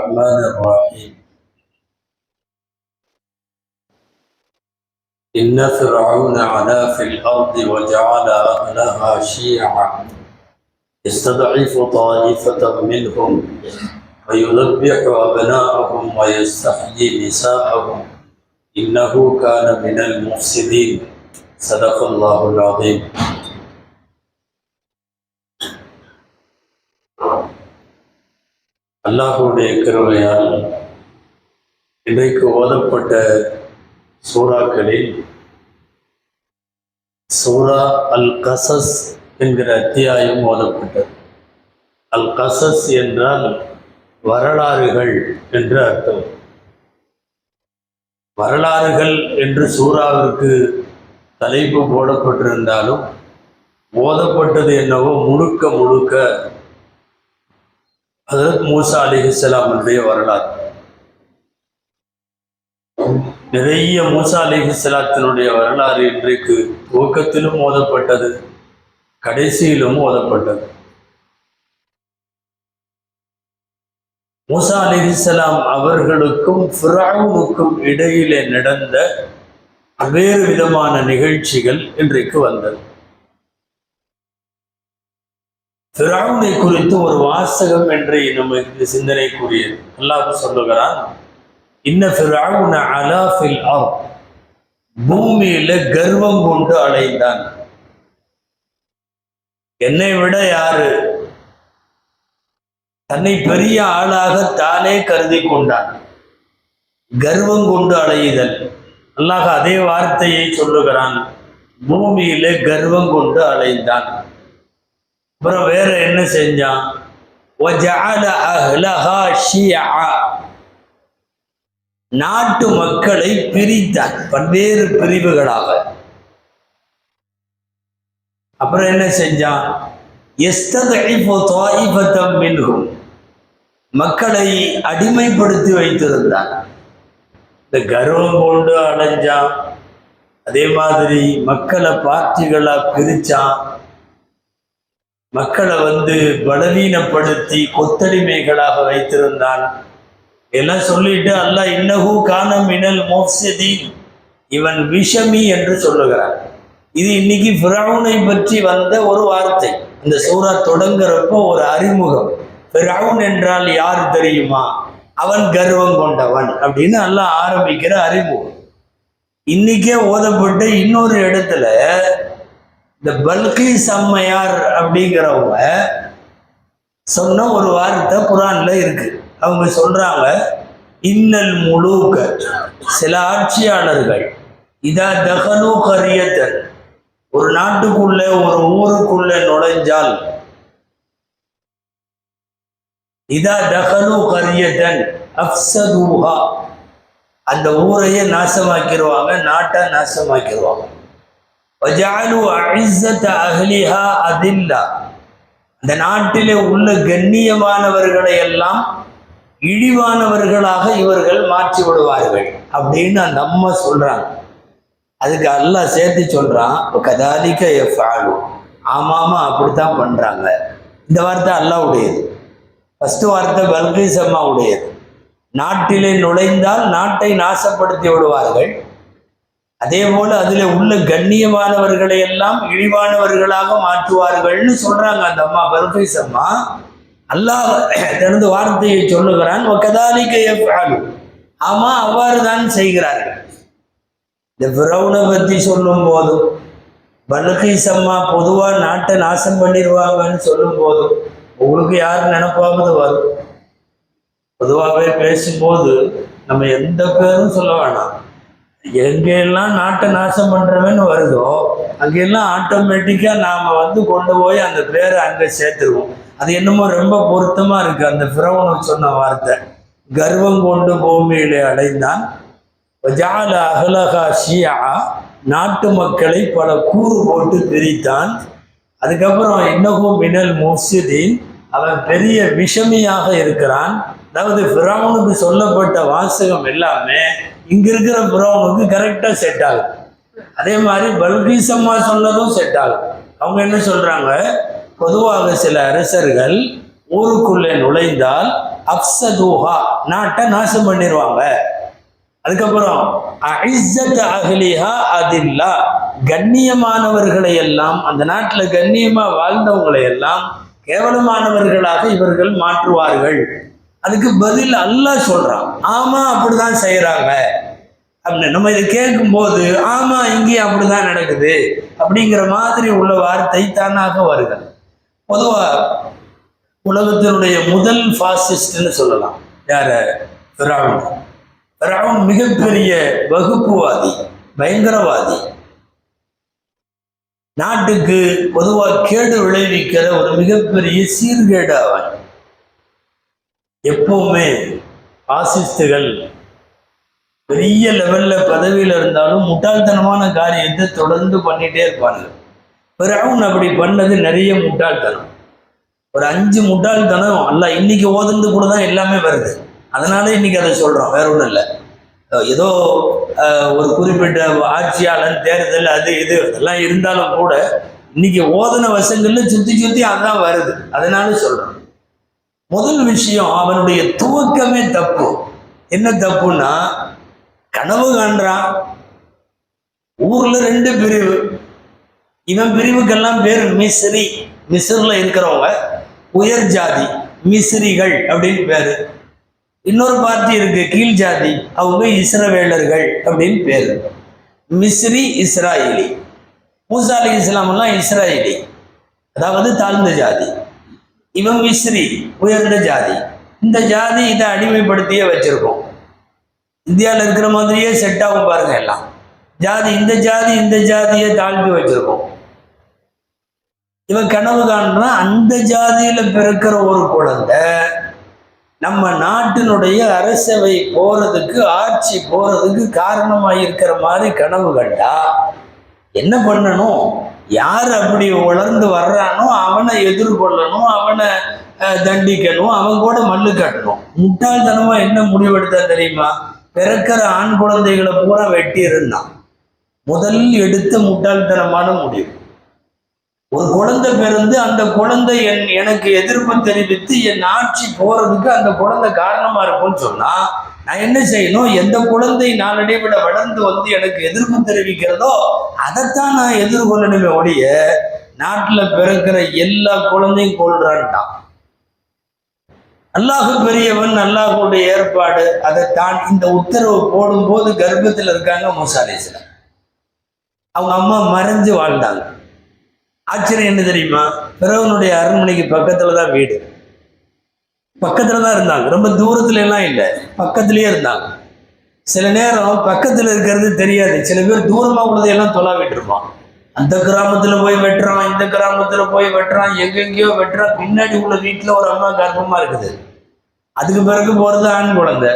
الرحمن الرحيم إن فرعون علا في الأرض وجعل أهلها شيعا يستضعف طائفة منهم ويذبح أبناءهم ويستحيي نساءهم إنه كان من المفسدين صدق الله العظيم. அல்லாஹ்வுடைய கிருபையால் இன்றைக்கு ஓதப்பட்ட சூறாக்களில் சூரா அல் கசஸ் என்கிற அத்தியாயம் ஓதப்பட்டது. அல் கசஸ் என்றால் வரலாறுகள் என்று அர்த்தம். வரலாறுகள் என்று சூறாவிற்கு தலைப்பு போடப்பட்டிருந்தாலும் ஓதப்பட்டது என்னவோ முழுக்க முழுக்க ஹஜ்ரத் மூசா அலைஹிஸ்ஸலாமுடைய வரலாறு. நிறைய மூசா அலைஹிஸ்ஸலாத்தினுடைய வரலாறு இன்றைக்கு துவக்கத்திலும் ஓதப்பட்டது, கடைசியிலும் ஓதப்பட்டது. மூசா அலைஹிஸ்ஸலாம் அவர்களுக்கும் ஃபிரௌனுக்கும் இடையிலே நடந்த வேறு விதமான நிகழ்ச்சிகள் இன்றைக்கு வந்தது. ஃபிரௌனை குறித்து ஒரு வாசகம் என்று நமக்கு சிந்தனைக்குரியது. அல்லாஹ் சொல்லுகிறான், இன்ன ஃபிரௌன அலா ஃபில் அர்த், பூமியில கர்வம் கொண்டு அலைந்தான். என்னை விட யாரு, தன்னை பெரிய ஆளாக தானே கருதி கொண்டான். கர்வம் கொண்டு அலையுதல். அல்லாஹ் அதே வார்த்தையை சொல்லுகிறான், பூமியில கர்வம் கொண்டு அலைந்தான். அப்புறம் வேற என்ன செஞ்சான், وَجَعَلَ أَهْلَهَا شِيَعًا, நாட்டு மக்களை பிரித்தான் பல்வேறு பிரிவுகளாக. அப்புறம் என்ன செஞ்சான், يَسْتَضْعِفُ طَائِفَةً مِنْهُمْ, மக்களை அடிமைப்படுத்தி வைத்திருந்தான். இந்த கர்வம் கொண்டு அலைஞ்சான், அதே மாதிரி மக்களை பார்ட்டிகளா பிரிச்சான், மக்களை பலவீனப்படுத்தி கொத்தடிமைகளாக வைத்திருந்தான். எல்லாம் சொல்லிட்டு அல்லாஹ் இன்னஹு கான மினல் முஃப்ஸிதீன், இவன் விஷமி என்று சொல்லுகிறான். இது இன்னைக்கு ஃபிரௌனை பற்றி வந்த ஒரு வார்த்தை. இந்த சூரா தொடங்குறப்போ ஒரு அறிமுகம். ஃபிரௌன் என்றால் யார் தெரியுமா, அவன் கர்வம் கொண்டவன் அப்படின்னு அல்லாஹ் ஆரம்பிக்கிற அறிமுகம். இன்னைக்கே ஓதப்பட்ட இன்னொரு இடத்துல இந்த பல்கீஸ் அம்மையார் அப்படிங்கிறவங்க சொன்ன ஒரு வார்த்தை குர்ஆன்ல இருக்கு. அவங்க சொல்றாங்க, இன்னல் முலூக, சில ஆட்சியாளர்கள், இதா தகலு கரியத்தன், ஒரு நாட்டுக்குள்ள ஒரு ஊருக்குள்ள நுழைஞ்சால், இதா தகலு கரியத்தன் அஃப்ஸதுஹா, அந்த ஊரையே நாசமாக்கிடுவாங்க, நாட்டை நாசமாக்கிடுவாங்க. وَجَعَلُوا أَعِزَّةَ أَهْلِهَا أَذِلَّةً, அந்த நாட்டிலே உள்ள கண்ணியமானவர்களை எல்லாம் இழிவானவர்களாக இவர்கள் மாற்றி விடுவார்கள் அப்படின்னு அந்த அம்மா சொல்றாங்க. அதுக்கு அல்லாஹ் சேர்த்து சொல்றான், கதாலிக யஃஅலு, ஆமாமா அப்படித்தான் பண்றாங்க. இந்த வார்த்தை அல்லாஹ் உடையது. ஃபர்ஸ்ட் வார்த்தை பல்கீஸ் அம்மா உடையது. நாட்டிலே நுழைந்தால் நாட்டை நாசப்படுத்தி விடுவார்கள், அதே போல அதுல உள்ள கண்ணியமானவர்களை எல்லாம் இழிவானவர்களாக மாற்றுவார்கள்னு சொல்றாங்க அந்த அம்மா, பல்கீஸ் அம்மா. அல்லாஹ் தனது வார்த்தையை சொல்லுகிறான், வகதாலிக யஃஅலு, ஆமா அவ்வாறு தான் செய்கிறார்கள். இந்த ஃபிரௌனை பத்தி சொல்லும் போதும், பல்கீஸ் அம்மா பொதுவா நாட்டை நாசம் பண்ணிடுவாங்கன்னு சொல்லும் போதும் உங்களுக்கு யார் நினைப்பாவது வரும். பொதுவாகவே பேசும்போது நம்ம எந்த பேரும் சொல்ல வேணாம். எங்கெல்லாம் நாட்டை நாசம் பண்றவன்னு வருதோ அங்கெல்லாம் ஆட்டோமேட்டிக்கா நாம கொண்டு போய் அந்த பேரை அங்க சேர்த்துருவோம். அது என்னமோ ரொம்ப பொருத்தமா இருக்கு. அந்த ஃபிரௌன் சொன்ன வார்த்தை, கர்வம் கொண்டு பூமியிலே அடைந்தான். வஜஅல அஹ்லஹா ஷியா, நாட்டு மக்களை பல கூறு போட்டு பிரித்தான். அதுக்கப்புறம் இன்னஹு மினல் முஃப்ஸிதீன், அவன் பெரிய விஷமியாக இருக்கிறான். அதாவது ஃபிரௌனுக்கு சொல்லப்பட்ட வாசகம் எல்லாமே இங்க இருக்கிற ஃபிரௌனுக்கு கரெக்டா செட் ஆகும். அதே மாதிரி பல்கீஸ் அம்மா சொன்னதும் செட் ஆகும். அவங்க என்ன சொல்றாங்க, பொதுவாக சில அரசர்கள் ஊருக்குள்ளே நுழைந்தால் அஃப்ஸதூஹா நாட்டை நாசம் பண்ணிடுவாங்க. அதுக்கப்புறம் அஇஸ்ஸத் அஹ்லிஹா அதில்லா கண்ணியமானவர்களை எல்லாம், அந்த நாட்டில் கண்ணியமா வாழ்ந்தவங்களை எல்லாம் கேவலமானவர்களாக இவர்கள் மாற்றுவார்கள். அதுக்கு பதில் அல்லாஹ் சொல்றான், ஆமா அப்படிதான் செய்யறாங்க அப்படின்னு. நம்ம இதை கேட்கும்போது ஆமா இங்கேயும் அப்படிதான் நடக்குது அப்படிங்கிற மாதிரி உள்ள வார்த்தை தானாக வருகிறது. பொதுவா உலகத்தினுடைய முதல் பாசிஸ்ட்னு சொல்லலாம் யார? ஃபிரௌன். ஃபிரௌன் மிகப்பெரிய வகுப்புவாதி, பயங்கரவாதி, நாட்டுக்கு பொதுவாக கேடு விளைவிக்கிற ஒரு மிகப்பெரிய சீர்கேடு அவன். எப்பவுமே பாசிஸ்டுகள் பெரிய லெவல்ல பதவியில் இருந்தாலும் முட்டாள்தனமான காரியத்தை தொடர்ந்து பண்ணிட்டே இருப்பாங்க. ஃபிரௌன் அப்படி பண்ணது நிறைய முட்டாள்தனம். ஒரு 5 முட்டாள்தனம் அல்லாஹ் இன்னைக்கு ஓதுந்து கூட தான் எல்லாமே வருது. அதனால இன்னைக்கு அதை சொல்றோம், வேற ஒன்றும் இல்லை. ஏதோ ஒரு குறிப்பிட்ட ஆட்சியாளன் தேர்தல் அது இது அதெல்லாம் இருந்தாலும் கூட இன்னைக்கு ஓதன வசங்கள்ல சுத்தி சுத்தி அதான் வருது. அதனால சொல்றோம். முதல் விஷயம், அவனுடைய துவக்கமே தப்பு. என்ன தப்புன்னா, கனவு காண்றான். ஊர்ல 2 பிரிவு. இவன் பிரிவுக்கெல்லாம் பேர் மிஸ்ரி. மிஸ்ர்ல இருக்கிறவங்க உயர் ஜாதி, மிஸ்ரிகள் அப்படின்னு பேரு. இன்னொரு பார்ட்டி இருக்கு கீழ் ஜாதி, அவங்க இஸ்ரவேலர்கள் அப்படின்னு பேரு. மிஸ்ரி இஸ்ராயலி. மூசா அலைஹிஸ்ஸலாம் எல்லாம் இஸ்ராயலி, அதாவது தாழ்ந்த ஜாதி. இவன் மிஸ்ரி, உயர்ந்த ஜாதி. இந்த ஜாதி இதை அடிமைப்படுத்தியே வச்சிருக்கோம். இந்தியாவில் இருக்கிற மாதிரியே செட் ஆகும் பாருங்க. எல்லாம் ஜாதி, இந்த ஜாதி இந்த ஜாதியை தாழ்த்தி வச்சிருக்கோம். இவன் கனவு காண்றான், அந்த ஜாதியில பிறக்கிற ஒரு குழந்தை நம்ம நாட்டினுடைய அரசவை போறதுக்கு, ஆட்சி போறதுக்கு காரணமாக இருக்கிற மாதிரி கனவு கண்டா என்ன பண்ணணும்? யார் அப்படி வளர்ந்து வர்றானோ அவனை எதிர்கொள்ளணும், அவனை தண்டிக்கணும், அவன் கூட மல்லு கட்டணும். முட்டாள்தனமா என்ன முடிவெடுத்தா தெரியுமா? பிறக்கிற ஆண் குழந்தைகளை பூரா வெட்டி இருந்தான். முதல் எடுத்த முட்டாள்தனமான முடிவு. ஒரு குழந்தை பிறந்து அந்த குழந்தை எனக்கு எதிர்ப்பு தெரிவித்து என் ஆட்சி போறதுக்கு அந்த குழந்தை காரணமா இருக்கும்னு சொன்னா நான் என்ன செய்யணும்? எந்த குழந்தை நாளடைவிட வளர்ந்து வந்து எனக்கு எதிர்ப்பு தெரிவிக்கிறதோ அதைத்தான் நான் எதிர்கொள்ளணுமே ஒழிய நாட்டில் பிறக்கிற எல்லா குழந்தையும் கொள்றான்ட்டான். அல்லாஹ் பெரியவன், அல்லாஹுடைய ஏற்பாடு. அதை தான் இந்த உத்தரவு போடும்போது கர்ப்பத்தில் இருக்காங்க மூசா அலைஹிஸ்ஸலாம். அவங்க அம்மா மறைஞ்சு வாழ்ந்தாங்க. ஆச்சரியம் என்ன தெரியுமா? ஃபிரௌனுடைய அரண்மனைக்கு பக்கத்துல தான் வீடு. பக்கத்துல தான் இருந்தாங்க, ரொம்ப தூரத்துல எல்லாம் இல்லை, பக்கத்திலேயே இருந்தாங்க. சில நேரம் பக்கத்துல இருக்கிறது தெரியாது. சில பேர் தூரமா உள்ளதையெல்லாம் தொலாவிட்டு இருப்பான். அந்த கிராமத்துல போய் வெட்டுறான், இந்த கிராமத்துல போய் வெட்டுறான், எங்கெங்கேயோ வெட்டுறான். பின்னாடி உள்ள வீட்டுல ஒரு அம்மா கர்ப்பமா இருக்குது. அதுக்கு பிறகு போறது ஆண் குழந்தை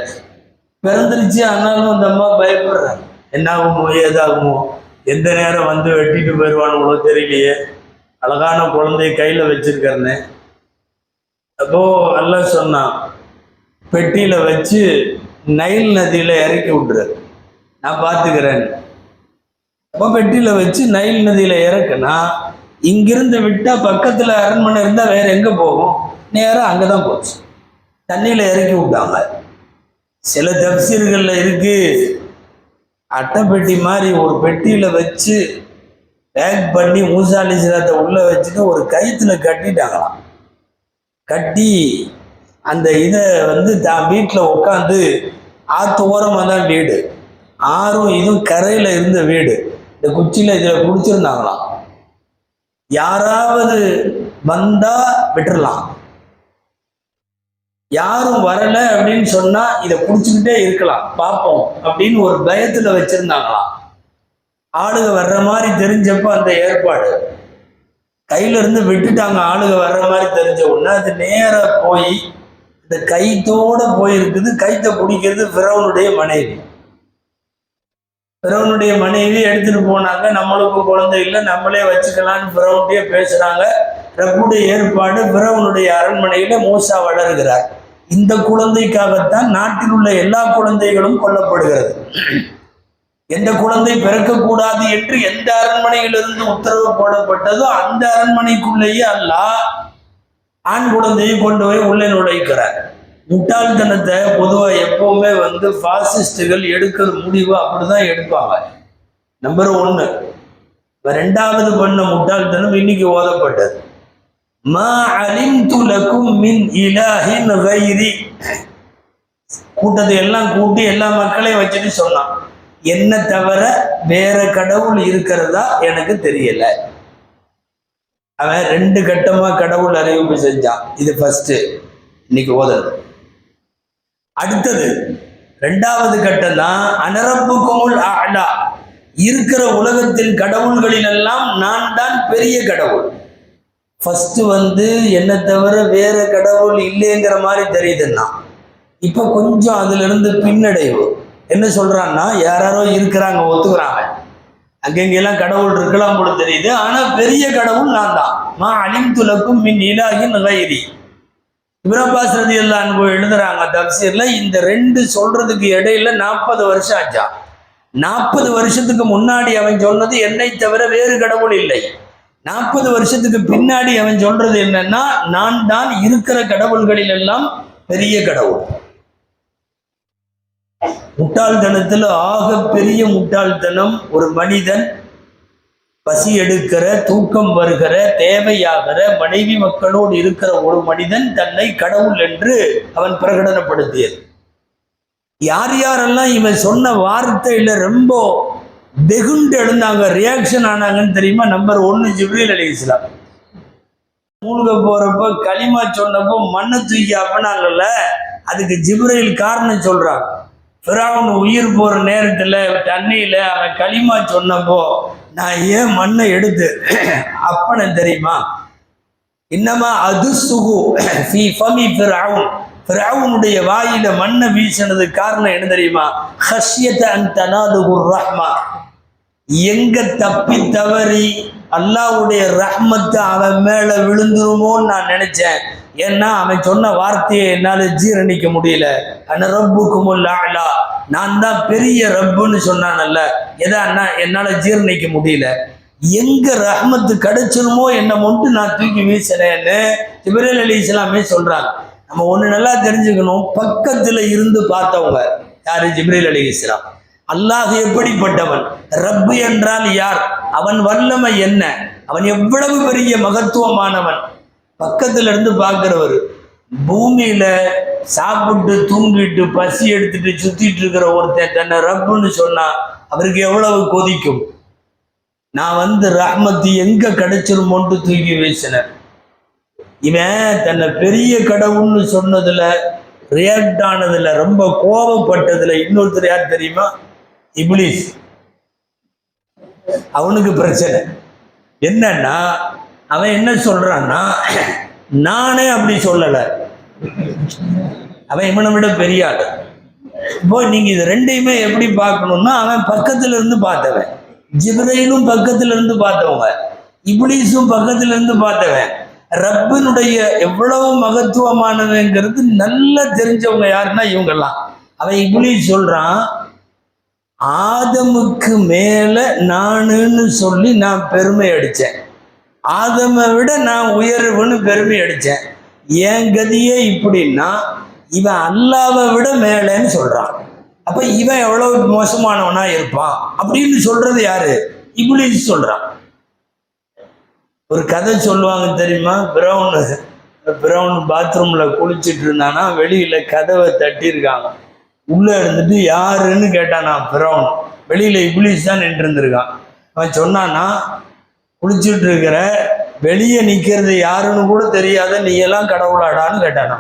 பிறந்துருச்சு. ஆனாலும் அந்த அம்மா பயப்படுறாங்க, என்ன ஆகுமோ ஏதாகுமோ, எந்த நேரம் வந்து வெட்டிட்டு போயிடுவானுங்களோ தெரியலையே, அழகான குழந்தைய கையில வச்சிருக்கிறேன்னு. அப்போ அல்லாஹ் சொன்னான், பெட்டியில வச்சு நைல் நதியில இறக்கி விட்டுரு, நான் பார்த்துக்கிறேன். அப்போ பெட்டியில வச்சு நைல் நதியில இறக்குனா இங்கிருந்து விட்டா பக்கத்துல அரண்மனை இருந்தா வேற எங்க போகும்? நேரம் அங்கதான் போச்சு. தண்ணியில இறக்கி விட்டாங்க. சில தப்சீர்கள்ல இருக்கு, அட்டைப்பெட்டி மாதிரி ஒரு பெட்டியில வச்சு பேக் பண்ணி மூசா அலைஹிஸ்ஸலாத்தை உள்ள வச்சுட்டு ஒரு கயிற்றுல கட்டிட்டாங்களாம். கட்டி அந்த இதை வந்து தான் வீட்டில் உட்காந்து, ஆற்று ஓரமாக தான் வீடு, ஆறும் இதுவும் கரையில் இருந்த வீடு, இந்த குச்சியில் இதில் பிடிச்சிருந்தாங்களாம். யாராவது வந்தா விட்டுறலாம், யாரும் வரல அப்படின்னு சொன்னா இதை பிடிச்சிக்கிட்டே இருக்கலாம் பார்ப்போம் அப்படின்னு ஒரு பயத்துல வச்சிருந்தாங்களாம். ஆளுக வர்ற மாதிரி தெரிஞ்சப்ப அந்த ஏற்பாடு கையில இருந்து விட்டுட்டாங்க. ஆளுக வர்ற மாதிரி தெரிஞ்ச உடனே அது நேர போய் இந்த கைத்தோட போயிருக்குது. கைத்தை பிடிக்கிறது ஃபிரௌனுடைய மனைவி. ஃபிரௌனுடைய மனைவி எடுத்துட்டு போனாங்க. நம்மளுக்கு குழந்தை இல்லை, நம்மளே வச்சுக்கலான்னு ஃபிரௌன்கிட்டயே பேசுறாங்க. ரப்புடைய ஏற்பாடு, ஃபிரௌனுடைய அரண்மனையில மூசா வளர்கிறார். இந்த குழந்தைக்காகத்தான் நாட்டில் உள்ள எல்லா குழந்தைகளும் கொல்லப்படுகிறது. எந்த குழந்தை பிறக்கக்கூடாது என்று எந்த அரண்மனையிலிருந்து உத்தரவு போடப்பட்டதோ அந்த அரண்மனைக்குள்ளேயே அல்லாஹ் ஆண் குழந்தையை கொண்டு போய் உள்ளே நுழைக்கிறார். முட்டாள்தனத்தை பொதுவாக எப்பவுமே பாசிஸ்டுகள் எடுக்கிற முடிவு அப்படிதான் எடுப்பாங்க. நம்பர் 1. ரெண்டாவது பண்ண முட்டாள்தனம் இன்னைக்கு ஓதப்பட்டது. மா அலிம்து லகும் மின் இலாஹின் கைரி. கூட்டத்தை எல்லாம் கூட்டி எல்லா மக்களையும் வச்சுட்டு சொன்னான், என்ன தவிர வேற கடவுள் இருக்கிறதா எனக்கு தெரியல. அவன் 2 கட்டமா கடவுள் அறிவிப்பு செஞ்சான். இது ஃபர்ஸ்ட், இன்னைக்கு ஓதது. அடுத்தது 2வது கட்டம் தான் அனரப்புக்குமுல் அலா. இருக்கிற உலகத்தின் கடவுள்களில் எல்லாம் நான் தான் பெரிய கடவுள். ஃபர்ஸ்ட் என்ன தவிர வேற கடவுள் இல்லைங்கிற மாதிரி தெரியுதுன்னா, இப்ப கொஞ்சம் அதுல இருந்து பின்னடைவு. என்ன சொல்றான்னா, யாரோ இருக்கிறாங்க, ஒத்துக்கிறாங்க, அங்கெங்கெல்லாம் கடவுள் இருக்கலாம் போல தெரியுது, ஆனா பெரிய கடவுள் நான் தான். மா அலிம்து லகும் மின் இலாஹின் கைரி. இப்னு அப்பாஸ் ரலியல்லாஹு அன்ஹு எழுதுறாங்க தஃப்சீர்ல, இந்த 2 சொல்றதுக்கு இடையில 40 வருஷம் ஆச்சா. 40 வருஷத்துக்கு முன்னாடி அவன் சொன்னது என்னை தவிர வேறு கடவுள் இல்லை. 40 வருஷத்துக்கு பின்னாடி அவன் சொல்றது என்னன்னா, நான் தான் இருக்கிற கடவுள்களில் எல்லாம் பெரிய கடவுள். முட்டாள்தனத்துல ஆக பெரிய முட்டாள்தனம், ஒரு மனிதன் பசி எடுக்கிற, தூக்கம் வருகிற, தேவையாகிற, மனைவி மக்களோடு இருக்கிற ஒரு மனிதன் தன்னை கடவுள் என்று அவன் பிரகடனப்படுத்தியது. யார் யாரெல்லாம் இவன் சொன்ன வார்த்தையில ரொம்ப வெகுண்டு எழுந்தாங்க, ரியாக்ஷன் ஆனாங்கன்னு தெரியுமா? நம்பர் 1 ஜிப்ரீல் அலைஹிஸ்ஸலாம். மூழ்க போறப்ப களிமா சொன்னப்போ மண்ணை தூக்கி அப்பனாங்கல்ல, அதுக்கு ஜிப்ரீல் காரணம் சொல்றான். ஃபிரௌன் உயிர் போற நேரத்துல தண்ணியில அவன் களிமா சொன்னப்போ நான் ஏன் மண்ணை எடுத்து அப்பன தெரியுமா? இன்னமா அது சுகு ஃபீ ஃபமி ஃபிரௌன். ஃபிரௌனுடைய வாயில மண்ணை வீசினது காரணம் என்ன தெரியுமா? ஹஷ்யத அன் தனாலுர் ரஹ்மா. எங்க தப்பி தவறி அல்லாஹ்வுடைய ரஹ்மத்து அவன் மேல விழுந்துருமோன்னு நான் நினைச்சேன். ஏன்னா அவன் சொன்ன வார்த்தையை என்னால ஜீரணிக்க முடியல. அன ரப்புக்குமுல் அலா, நான் தான் பெரிய ரப்புன்னு சொன்னானல்ல, எதா என்னால ஜீரணிக்க முடியல. எங்க ரஹ்மத்து கிடைச்சிருமோ என்ன மட்டும் நான் தூக்கி வீசினேன்னு ஜிப்ரீல் அலைஹிஸ்ஸலாமே சொல்றாங்க. நம்ம ஒண்ணு நல்லா தெரிஞ்சுக்கணும், பக்கத்துல இருந்து பார்த்தவங்க யாரு? ஜிப்ரீல் அலைஹிஸ்ஸலாம். அல்லாஹ் எப்படிப்பட்டவன், ரப்பு என்றால் யார், அவன் வல்லமை என்ன, அவன் எவ்வளவு பெரிய மகத்துவமானவன். பக்கத்துல இருந்து பார்க்கிறவர். பூமியில சாப்பிட்டு தூங்கிட்டு பசி எடுத்துட்டு சுத்திட்டு இருக்கிற ஒருத்தன் தன்னை ரப்புன்னு சொன்னா அவருக்கு எவ்வளவு கொதிக்கும். நான் ரஹ்மத்து எங்க கிடைச்சிருமோன்ட்டு தூக்கி வீசினேன். இவன் தன்னை பெரிய கடவுள்னு சொன்னதுல, ரியாக்ட் ஆனதுல, ரொம்ப கோபப்பட்டதுல இன்னொருத்தர் யார் தெரியுமா? இப்லீஸ். அவனுக்கு பிரச்சனை என்னன்னா, அவன் என்ன சொல்றான்னா, நானே அப்படி சொல்லல, அவன் இவனை விட பெரிய ஆளு. இப்போ நீங்க இது ரெண்டையுமே எப்படி பார்க்கணும்னா, அவன் பக்கத்துல இருந்து பார்த்தவன், ஜிப்ரீலும் பக்கத்துல இருந்து பார்த்தவங்க, இப்லீஸும் பக்கத்துல இருந்து பார்த்தவன். ரப்பினுடைய எவ்வளவு மகத்துவமானவங்கிறது நல்லா தெரிஞ்சவங்க யாருன்னா இவங்கெல்லாம். அவன் இப்லீஸ் சொல்றான், ஆதமுக்கு மேல நானுன்னு சொல்லி நான் பெருமை அடிச்சேன், ஆதமை விட நான் உயர்வுன்னு பெருமை அடிச்சேன். என் கதியே இப்படின்னா இவன் அல்லாவை விட மேலேன்னு சொல்றான். அப்ப இவன் எவ்வளவு மோசமானவனா இருப்பான் அப்படின்னு சொல்றது யாரு? இப்லீஸ் சொல்றான். ஒரு கதை சொல்லுவாங்க தெரியுமா? பிரவுன் பாத்ரூம்ல குளிச்சுட்டு இருந்தானா, வெளியில கதவை தட்டியிருக்காங்க. உள்ள இருந்துட்டு யாருன்னு கேட்டானா பிரவுன். வெளியில இப்லீஸ் தான் நின்று இருந்திருக்கான். அவன் சொன்னானா, குளிச்சுட்டு இருக்கிற, வெளியே நிக்கிறது யாருன்னு கூட தெரியாத நீ எல்லாம் கடவுளாடான்னு கேட்டானா.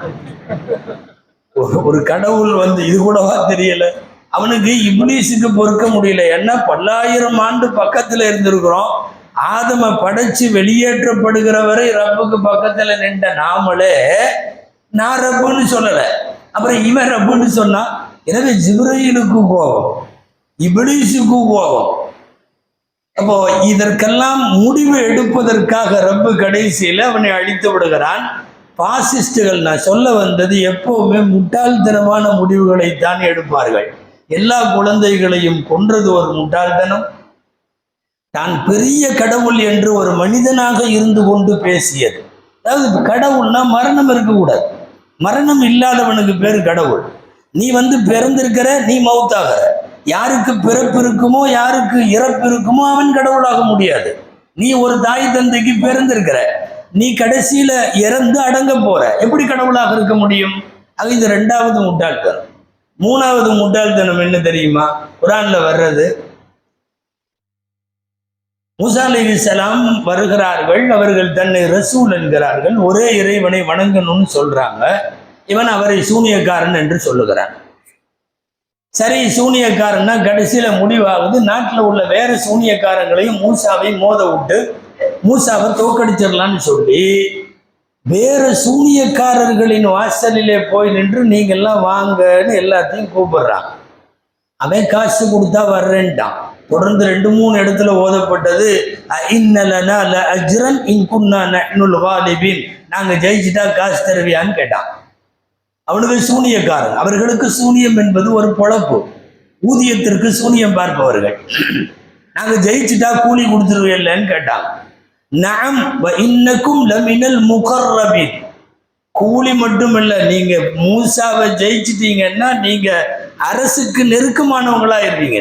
ஒரு கடவுள் இது கூடவா தெரியல அவனுக்கு? இப்லீஸுக்கு பொறுக்க முடியல. ஏன்னா பல்லாயிரம் ஆண்டு பக்கத்துல இருந்திருக்கிறோம். ஆதம படைச்சு வெளியேற்றப்படுகிற வரை ரப்புக்கு பக்கத்துல நின்ற நாமளே நான் ரப்புன்னு சொல்லல, அப்புறம் இவன் ரப்புன்னு சொன்னா. எனவே ஜிப்ரீலுக்கு கோபம், இப்லீஸுக்கு கோபம். அப்போ இதற்கெல்லாம் முடிவு எடுப்பதற்காக ரப்பு கடைசியில அவனை அழித்து விடுகிறான். பாசிஸ்டுகள், நான் சொல்ல வந்தது, எப்பவுமே முட்டாள்தனமான முடிவுகளை தான் எடுப்பார்கள். எல்லா குழந்தைகளையும் கொன்றது ஒரு முட்டாள்தனம். தான் பெரிய கடவுள் என்று ஒரு மனிதனாக இருந்து கொண்டு பேசியது, அதாவது கடவுள்னா மரணம் இருக்கக்கூடாது. மரணம் இல்லாதவனுக்கு பேர் கடவுள். நீ பிறந்திருக்கிற, நீ மௌத்தாகிற. யாருக்கு பிறப்பு இருக்குமோ யாருக்கு இறப்பு இருக்குமோ அவன் கடவுளாக முடியாது. நீ ஒரு தாய் தந்தைக்கு பிறந்திருக்கிற, நீ கடைசியில இறந்து அடங்க போற, எப்படி கடவுளாக இருக்க முடியும்? அது இது ரெண்டாவது முட்டாள்தனம். மூணாவது முட்டாள்தனம் என்ன தெரியுமா? குர்ஆன்ல வர்றது, மூசா அலைஹிஸ்ஸலாம் வருகிறார்கள், அவர்கள் தன்னை ரசூல் என்கிறார்கள், ஒரே இறைவனை வணங்கணும்னு சொல்றாங்க. இவன் அவரை சூனியக்காரன் என்று சொல்லுகிறான். சரி, சூனியக்காரன்னா கடைசியில முடிவாகுது நாட்டில் உள்ள வேற சூனியக்காரங்களையும் மூசாவை மோத விட்டு மூசாவை தோக்கடிச்சிடலான்னு சொல்லி வேற சூனியக்காரர்களின் வாசலிலே போய் நின்று நீங்கெல்லாம் வாங்கன்னு எல்லாத்தையும் கூப்பிடுறான். அவன் காசு கொடுத்தா வர்றேன்ட்டான். தொடர்ந்து 2-3 இடத்துல ஓதப்பட்டது, நாங்க ஜெயிச்சுட்டா காசு தருவியான்னு கேட்டான். அவனுக்கு சூனியக்காரன். அவர்களுக்கு சூனியம் என்பது ஒரு பொழப்பு. ஊதியத்திற்கு சூனியம் பார்ப்பவர்கள். நாங்க ஜெயிச்சுட்டா கூலி கொடுத்துருவியல்லன்னு கேட்டாங்க. நஅம் வ இன்னக்கும் லமினல் முகர்ரபீன். கூலி மட்டுமல்ல, நீங்க மூசாவை ஜெயிச்சிட்டீங்கன்னா நீங்க அரசுக்கு நெருக்கமானவங்களா இருப்பீங்க.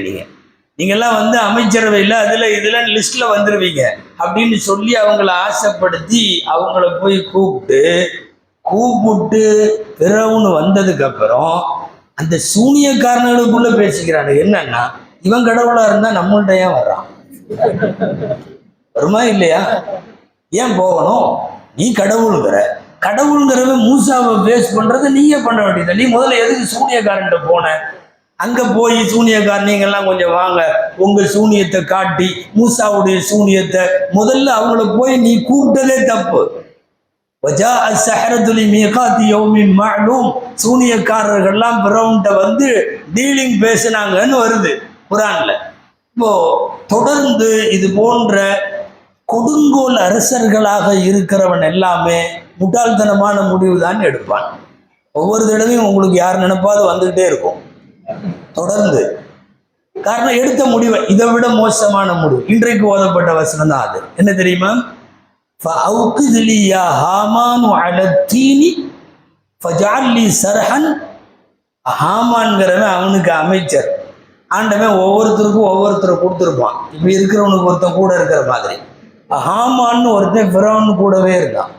நீங்கெல்லாம் அமைச்சரவையில் இதுல லிஸ்ட்ல வந்துருவீங்க அப்படின்னு சொல்லி அவங்கள ஆசைப்படுத்தி அவங்கள போய் கூப்பிட்டு பிறவுன்னு வந்ததுக்கு அப்புறம் அந்த சூனியக்காரர்களுக்குள்ள பேசிக்கிறாங்க. என்னன்னா, இவன் கடவுளா இருந்தா நம்மள்ட்ட ஏன் வர்றான்? வருமா இல்லையா? ஏன் போகணும்? நீ கடவுளுங்கிறவன் மூசாவை பேஸ் பண்றது நீயே பண்ண வேண்டியது. நீ முதல்ல எதுக்கு சூனியக்காரன்ட்ட போன? அங்க போய் சூனியக்காரன் நீங்கெல்லாம் கொஞ்சம் வாங்க, உங்க சூனியத்தை காட்டி மூசாவுடைய சூனியத்தை முதல்ல அவங்கள போய் நீ கூப்பிட்டதே தப்பு. சூனியக்காரர்கள்லாம் பிரவுண்ட டீலிங் பேசினாங்கன்னு வருது குர்ஆன்ல. இப்போ தொடர்ந்து இது போன்ற கொடுங்கோல் அரசர்களாக இருக்கிறவன் எல்லாமே முட்டாள்தனமான முடிவு தான் எடுப்பான். ஒவ்வொரு தடவையும் உங்களுக்கு யார் நினைப்பாது வந்துகிட்டே இருக்கும் தொடர்ந்து. காரணம், எடுத்த முடிவை இதை விட மோசமான முடிவு இன்றைக்கு ஓதப்பட்ட வசனம் தான். அது என்ன தெரியுமா? ஹாமான்கிறவன் அவனுக்கு அமைச்சர். ஆண்டவன் ஒவ்வொருத்தரை கொடுத்துருப்பான். இப்படி இருக்கிறவனுக்கு ஒருத்தன் கூட இருக்கிற மாதிரி. ஹாமான்னு ஒருத்தன் ஃபிரௌன் கூடவே இருக்கான்.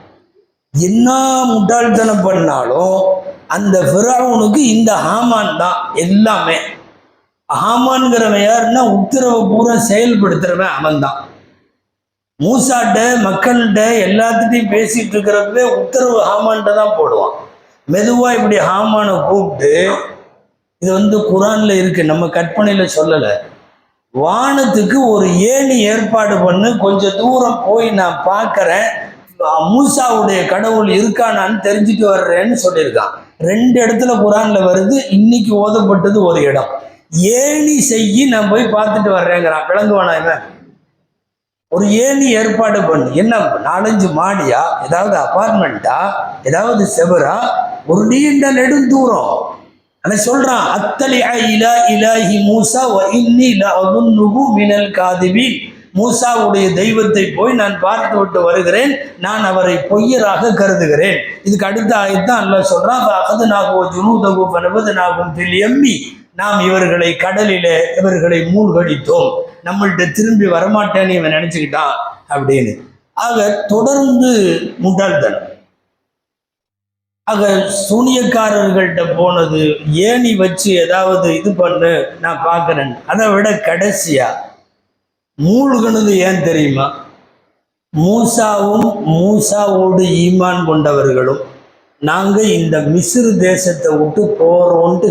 என்ன முட்டாள்தனம் பண்ணாலும் அந்த ஃபிரௌனுக்கு இந்த ஹாமான் தான் எல்லாமே. ஹாமான்கிறவன் யாருன்னா உத்தரவை பூரா செயல்படுத்துறவன் அவன் தான். மூசாட்ட மக்கள்கிட்ட எல்லாத்துட்டையும் பேசிட்டு இருக்கிறப்பவே உத்தரவு ஹாமான்கிட்ட தான் போடுவான். மெதுவா இப்படி ஹாமானை கூப்பிட்டு, இது குர்ஆன்ல இருக்கு, நம்ம கற்பனையில சொல்லல. வானத்துக்கு ஒரு ஏணி ஏற்பாடு பண்ணு, கொஞ்சம் தூரம் போய் நான் பார்க்கறேன், மூசாவுடைய கடவுள் இருக்கானான்னு தெரிஞ்சுட்டு வர்றேன்னு சொல்லியிருக்கான். 2 இடத்துல குர்ஆன்ல வருது. இன்னைக்கு ஓதப்பட்டது ஒரு இடம். ஏணி செய்யி நான் போய் பார்த்துட்டு வர்றேங்கிறான். விளங்குவானா இவன்? ஒரு ஏணி ஏற்பாடு பண்ணு. என்ன 4-5 மாடியா, ஏதாவது அபார்ட்மெண்ட்டா, ஏதாவது செவரா, ஒரு நீண்ட நெடுந்தூரம். ஆனா சொல்றான், அத்தலிஅ இலா இலாஹி மூசா வ இன்னி லஅதுன்னுஹு மினல் காதிபீன். மூசாவுடைய தெய்வத்தை போய் நான் பார்த்து விட்டு வருகிறேன், நான் அவரை பொய்யராக கருதுகிறேன். இதுக்கு அடுத்த ஆயத்தான் அல்லாஹ் சொல்றான், ஃபஅഖதுனாஹு ஜுனூதஹு ஃபனபத்னாஹும் ஃபில் யம்மி. நாம் இவர்களை கடலிலே இவர்களை மூழ்கடித்தோம், நம்மள்கிட்ட திரும்பி வரமாட்டேன்னு இவன் நினைச்சுக்கிட்டான் அப்படின்னு. ஆக தொடர்ந்து முட்டாள்தனம். ஆக சூனியக்காரர்கள்ட்ட போனது, ஏணி வச்சு ஏதாவது இது பண்ணு நான் பார்க்குறேன். அதை விட கடைசியா மூழ்கினது ஏன் தெரியுமா? மூசாவோடு ஈமான் கொண்டவர்களும் நாங்க இந்த மிஸ்ர் தேசத்தை விட்டு போறோன்ட்டு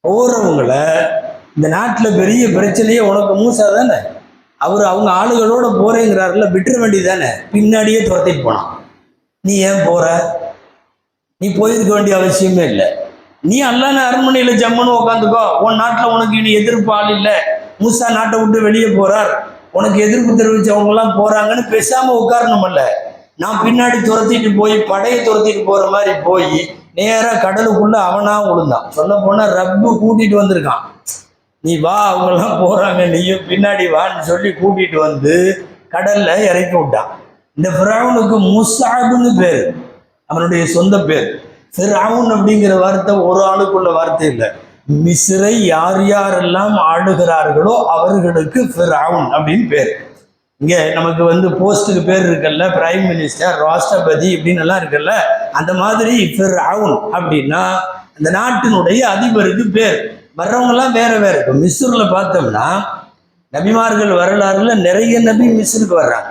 போறவங்கள, இந்த நாட்டில் பெரிய பிரச்சனையே உனக்கு மூசா தானே, அவங்க ஆளுகளோட போறேங்கிறாருல, விட்டுற வேண்டியதானே. பின்னாடியே துரத்திட்டு போனான். நீ ஏன் போற? நீ போயிருக்க வேண்டிய அவசியமே இல்லை. நீ அல்லாஹ் அரண்மனையில ஜம்முன்னு உட்காந்துக்கோ. உன் நாட்டில் உனக்கு இனி எதிர்ப்பு ஆள் இல்லை. மூசா நாட்டை விட்டு வெளியே போறார், உனக்கு எதிர்ப்பு தெரிவிச்சவங்க எல்லாம் போறாங்கன்னு பேசாம உட்காரணுமல்ல. நான் பின்னாடி துரத்திட்டு போய் படையை துரத்திட்டு போற மாதிரி போய் நேரா கடலுக்குள்ள அவனா விழுந்தான். சொல்ல போனா ரப்பு கூட்டிட்டு வந்திருக்கான். நீ வா, அவங்கெல்லாம் போறாங்க, நீயும் பின்னாடி வான்னு சொல்லி கூட்டிட்டு வந்து கடல்ல இறக்கி விட்டான். இந்த ஃபிரௌனுக்கு முஸ்அப்னு பேர், அவனுடைய சொந்த பேர். ஃபிரௌன் அப்படிங்கிற வார்த்தை ஒரு ஆளுக்குள்ள வார்த்தை இல்லை. மிஸ்ரை யார் யாரெல்லாம் ஆளுகிறார்களோ அவர்களுக்கு ஃபிரௌன் அப்படின்னு பேர். இங்க நமக்கு போஸ்ட்டுக்கு பேர் இருக்குல்ல, பிரைம் மினிஸ்டர், ராஷ்டிரபதி இப்படின்னு எல்லாம் இருக்குல்ல, அந்த மாதிரி ஃபிரௌன் அப்படின்னா அந்த நாட்டினுடைய அதிபருக்கு பேர். வர்றவங்க எல்லாம் வேற வேற. இப்போ மிஸ்ர்ல பார்த்தோம்னா நபிமார்கள் வரலாறுல நிறைய நபி மிஸ்ருக்கு வர்றாங்க.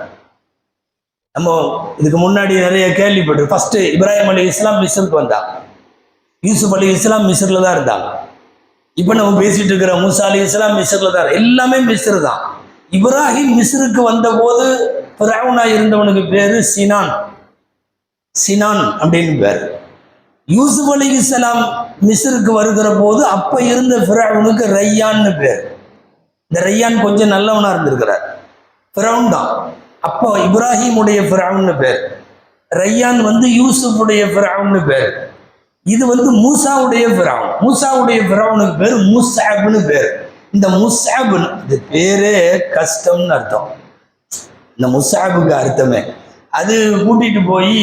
நம்ம இதுக்கு முன்னாடி நிறைய கேள்விப்பட்டு, ஃபர்ஸ்ட் இப்ராஹிம் அலி இஸ்லாம் மிஸ்ருக்கு வந்தாங்க, யூசுப் அலி இஸ்லாம் மிஸ்ர்ல தான் இருந்தாங்க. இப்போ நம்ம பேசிட்டு இருக்கிற மூசா அலி இஸ்லாம் மிஸ்ர்ல தான், எல்லாமே மிஸ்ர் தான். இப்ராஹிம் மிஸ்ருக்கு வந்த போது ஃபிரௌனா இருந்தவனுக்கு பேரு சினான், சினான் அப்படின்னு பேர். யூசுப் அலி இஸ்லாம் மிஸ்ருக்கு வருகிற போது அப்ப இருந்த ஃபிரௌனுக்கு ரையான்னு பேர். இந்த ரையான் கொஞ்சம் நல்லவனா இருந்திருக்கிறார், ஃபிரௌன் தான். அப்போ இப்ராஹிமுடைய ஃபிரௌன்னு பேர், ரையான் யூசுஃபுடைய ஃபிரௌன்னு பேர். இது மூசாவுடைய ஃபிரௌன், மூசாவுடைய ஃபிரௌனுக்கு பேர் முஸ்அப்னு பேர். இந்த முஸ்அப் இது பேரே கஷ்டம்னு அர்த்தம். இந்த முஸ்அபுக்கு அர்த்தமே அது கூட்டிட்டு போய்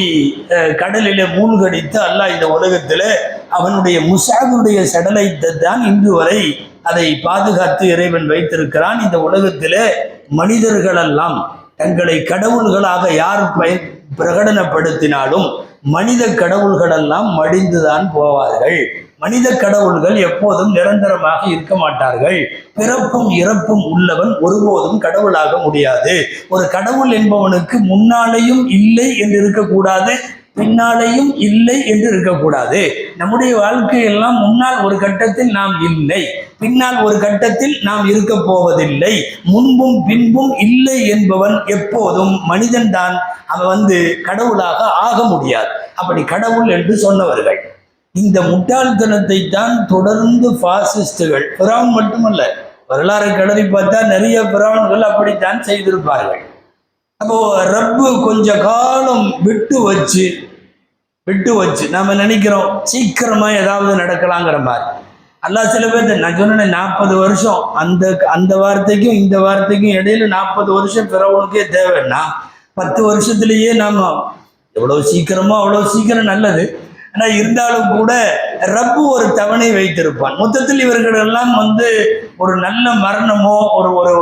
கடலில மூழ்கடித்து அல்லாஹ் இந்த உலகத்துல அவனுடைய முஸ்அபுடைய சடலத்தை தான் இன்று வரை அதை பாதுகாத்து இறைவன் வைத்திருக்கிறான். இந்த உலகத்திலே மனிதர்களெல்லாம் தங்களை கடவுள்களாக யார் பிரகடனப்படுத்தினாலும் மனித கடவுள்களெல்லாம் மடிந்துதான் போவார்கள். மனித கடவுள்கள் எப்போதும் நிரந்தரமாக இருக்க மாட்டார்கள். பிறப்பும் இறப்பும் உள்ளவன் ஒருபோதும் கடவுளாக முடியாது. ஒரு கடவுள் என்பவனுக்கு முன்னாலேயும் இல்லை என்று இருக்கக்கூடாது, பின்னாலேயும் இல்லை என்று இருக்கக்கூடாது. நம்முடைய வாழ்க்கையெல்லாம் முன்னால் ஒரு கட்டத்தில் நாம் இல்லை, பின்னால் ஒரு கட்டத்தில் நாம் இருக்க போவதில்லை. முன்பும் பின்பும் இல்லை என்பவன் எப்போதும் மனிதன் தான். அவன் கடவுளாக ஆக முடியாது. அப்படி கடவுள் என்று சொன்னவர்கள் இந்த முட்டாள்தனத்தை தான் தொடர்ந்து பாசிஸ்டுகள், ஃபிரௌன் மட்டுமல்ல, வரலாறு கடலை பார்த்தா நிறைய ஃபிரௌன்கள் அப்படித்தான் செய்திருப்பார்கள். அப்போ ரப்பு கொஞ்ச காலம் விட்டு வச்சு நாம நினைக்கிறோம் சீக்கிரமா ஏதாவது நடக்கலாங்கிற மாதிரி. அல்லாஹ் சில பேர் நான் சொன்னேன் 40 வருஷம், அந்த வார்த்தைக்கும் இந்த வார்த்தைக்கும் இடையில 40 வருஷம் ஃபிரௌனுக்கே தேவைன்னா 10 வருஷத்திலேயே நாம எவ்வளவு சீக்கிரமோ அவ்வளவு சீக்கிரம் நல்லது. ஆனா இருந்தாலும் கூட ரப்பு ஒரு தவணை வைத்திருப்பான். மொத்தத்தில் இவர்கள் எல்லாம் ஒரு நல்ல மரணமோ ஒரு ஒரு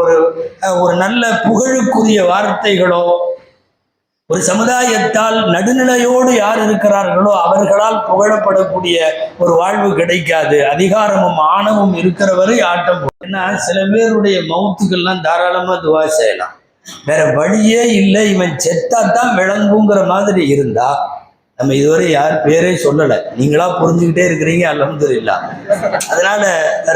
ஒரு நல்ல புகழுக்குரிய வார்த்தைகளோ, ஒரு சமுதாயத்தால் நடுநிலையோடு யார் இருக்கிறார்களோ அவர்களால் புகழப்படக்கூடிய ஒரு வாழ்வு கிடைக்காது. அதிகாரமும் ஆணவம் இருக்கிறவரை ஆட்டம். ஏன்னா சில பேருடைய மவுத்துக்கள்லாம் தாராளமா துவா செய்யலாம், வேற வழியே இல்லை, இவன் செத்தாத்தான் விளங்குங்கிற மாதிரி இருந்தா நம்ம இதுவரை யார் பேரே சொல்லலை, நீங்களா புரிஞ்சுக்கிட்டே இருக்கிறீங்க, அல்ஹம்துலில்லாஹ். அதனால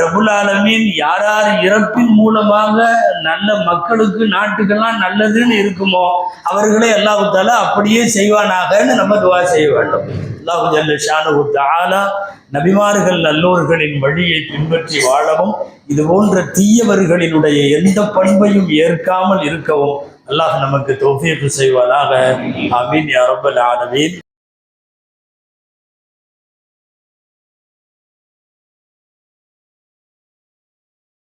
ரப்புல் ஆலமீன் யார் யார் இறப்பின் மூலமாக நல்ல மக்களுக்கு நாட்டுக்கெல்லாம் நல்லதுன்னு இருக்குமோ அவர்களே அல்லாஹ் தஆலா அப்படியே செய்வானாகன்னு நம்ம துவா செய்ய வேண்டும். அல்லாஹ் ஜல்ல ஷானுஹு தஆலா நபிமார்கள் நல்லோர்களின் வழியை பின்பற்றி வாழவும், இது போன்ற தீயவர்களினுடைய எந்த பண்பையும் ஏற்காமல் இருக்கவும் அல்லாஹ் நமக்கு தௌஃபீக் செய்வானாக. ஆமீன் யா ரப்பல் ஆலமீன்.